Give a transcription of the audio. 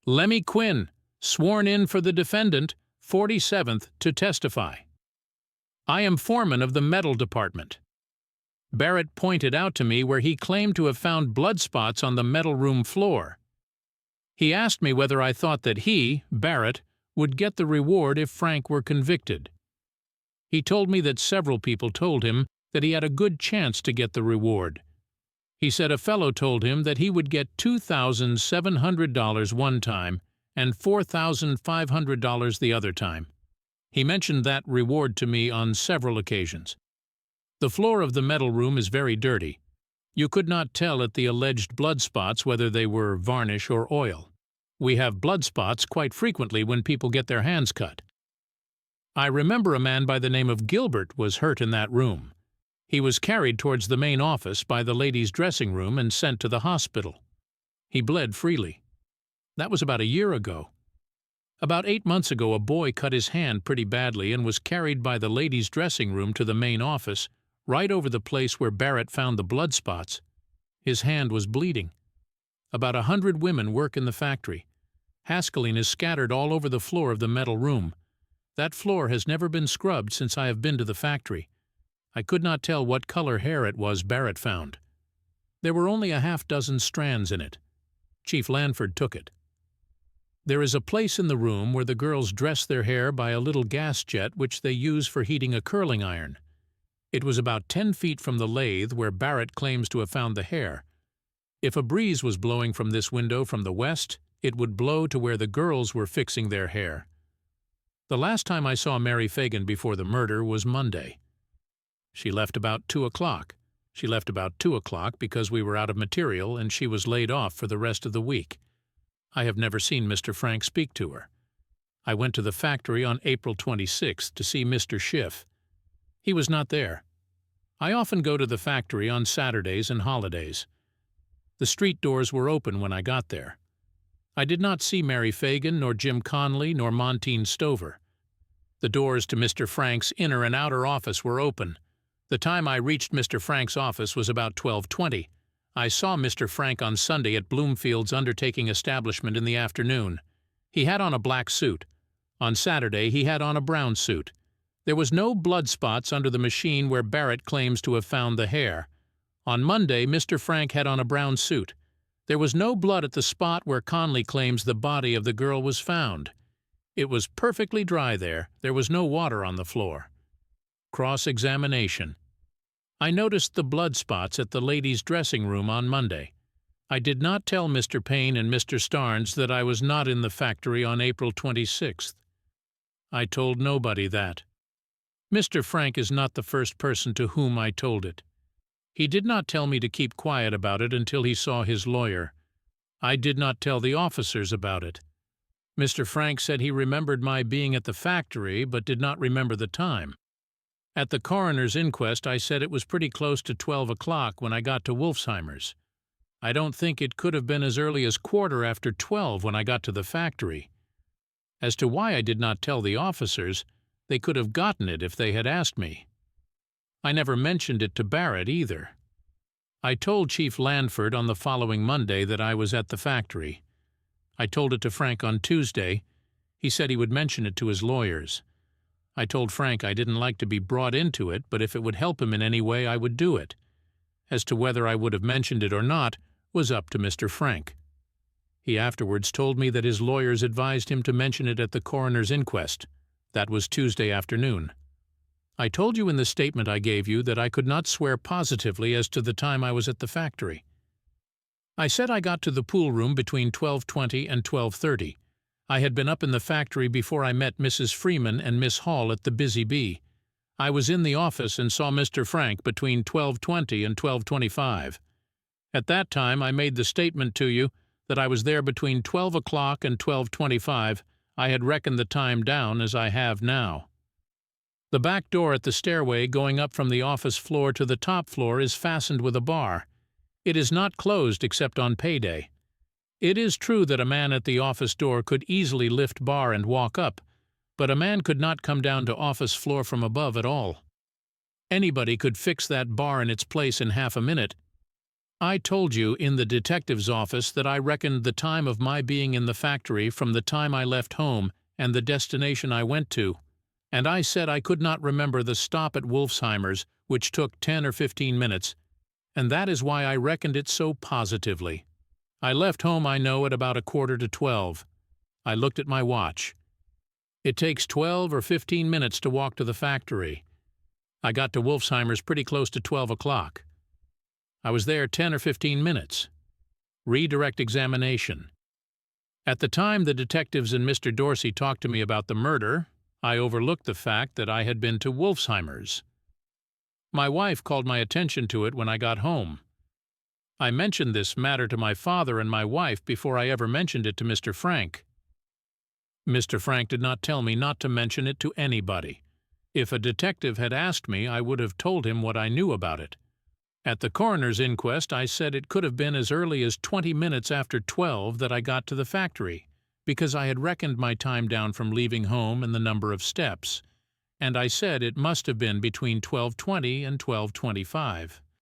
LEMMIE QUINN, sworn in for the defendant, 47th, to testify. I am foreman of the metal department. Barrett pointed out to me where he claimed to have found blood spots on the metal room floor. He asked me whether I thought that he, Barrett, would get the reward if Frank were convicted. He told me that several people told him that he had a good chance to get the reward. He said a fellow told him that he would get $2,700 one time and $4,500 the other time. He mentioned that reward to me on several occasions. The floor of the metal room is very dirty. You could not tell at the alleged blood spots whether they were varnish or oil. We have blood spots quite frequently when people get their hands cut. I remember a man by the name of Gilbert was hurt in that room. He was carried towards the main office by the ladies' dressing room and sent to the hospital. He bled freely. That was about a year ago. About 8 months ago, a boy cut his hand pretty badly and was carried by the ladies' dressing room to the main office, right over the place where Barrett found the blood spots. His hand was bleeding. About 100 women work in the factory. Haskoline is scattered all over the floor of the metal room. That floor has never been scrubbed since I have been to the factory. I could not tell what color hair it was Barrett found. There were only a half-dozen strands in it. Chief Lanford took it. There is a place in the room where the girls dress their hair by a little gas jet which they use for heating a curling iron. It was about 10 feet from the lathe where Barrett claims to have found the hair. If a breeze was blowing from this window from the west, it would blow to where the girls were fixing their hair. The last time I saw Mary Phagan before the murder was Monday. She left about 2 o'clock. She left about 2 o'clock because we were out of material and she was laid off for the rest of the week. I have never seen Mr. Frank speak to her. I went to the factory on April 26th to see Mr. Schiff. He was not there. I often go to the factory on Saturdays and holidays. The street doors were open when I got there. I did not see Mary Phagan, nor Jim Conley, nor Monteen Stover. The doors to Mr. Frank's inner and outer office were open. The time I reached Mr. Frank's office was about 12:20. I saw Mr. Frank on Sunday at Bloomfield's undertaking establishment in the afternoon. He had on a black suit. On Saturday he had on a brown suit. There was no blood spots under the machine where Barrett claims to have found the hair. On Monday Mr. Frank had on a brown suit. There was no blood at the spot where Conley claims the body of the girl was found. It was perfectly dry there. There was no water on the floor. Cross-examination. I noticed the blood spots at the ladies' dressing room on Monday. I did not tell Mr. Payne and Mr. Starnes that I was not in the factory on April 26th. I told nobody that. Mr. Frank is not the first person to whom I told it. He did not tell me to keep quiet about it until he saw his lawyer. I did not tell the officers about it. Mr. Frank said he remembered my being at the factory but did not remember the time. At the coroner's inquest, I said it was pretty close to 12 o'clock when I got to Wolfsheimer's. I don't think it could have been as early as 12:15 when I got to the factory. As to why I did not tell the officers, they could have gotten it if they had asked me. I never mentioned it to Barrett either. I told Chief Lanford on the following Monday that I was at the factory. I told it to Frank on Tuesday. He said he would mention it to his lawyers. I told Frank I didn't like to be brought into it, but if it would help him in any way, I would do it. As to whether I would have mentioned it or not was up to Mr. Frank. He afterwards told me that his lawyers advised him to mention it at the coroner's inquest. That was Tuesday afternoon. I told you in the statement I gave you that I could not swear positively as to the time I was at the factory. I said I got to the pool room between 12:20 and 12:30. I had been up in the factory before I met Mrs. Freeman and Miss Hall at the Busy Bee. I was in the office and saw Mr. Frank between 12:20 and 12:25. At that time I made the statement to you that I was there between 12 o'clock and 12:25. I had reckoned the time down as I have now. The back door at the stairway going up from the office floor to the top floor is fastened with a bar. It is not closed except on payday. It is true that a man at the office door could easily lift bar and walk up, but a man could not come down to office floor from above at all. Anybody could fix that bar in its place in half a minute. I told you in the detective's office that I reckoned the time of my being in the factory from the time I left home and the destination I went to, and I said I could not remember the stop at Wolfsheimer's, which took 10 or 15 minutes, and that is why I reckoned it so positively. I left home, I know, at about 11:45. I looked at my watch. It takes 12 or 15 minutes to walk to the factory. I got to Wolfsheimer's pretty close to 12 o'clock. I was there 10 or 15 minutes. Redirect examination. At the time the detectives and Mr. Dorsey talked to me about the murder, I overlooked the fact that I had been to Wolfsheimer's. My wife called my attention to it when I got home. I mentioned this matter to my father and my wife before I ever mentioned it to Mr. Frank. Mr. Frank did not tell me not to mention it to anybody. If a detective had asked me, I would have told him what I knew about it. At the coroner's inquest, I said it could have been as early as 20 minutes after 12 that I got to the factory, because I had reckoned my time down from leaving home and the number of steps, and I said it must have been between 12:20 and 12:25.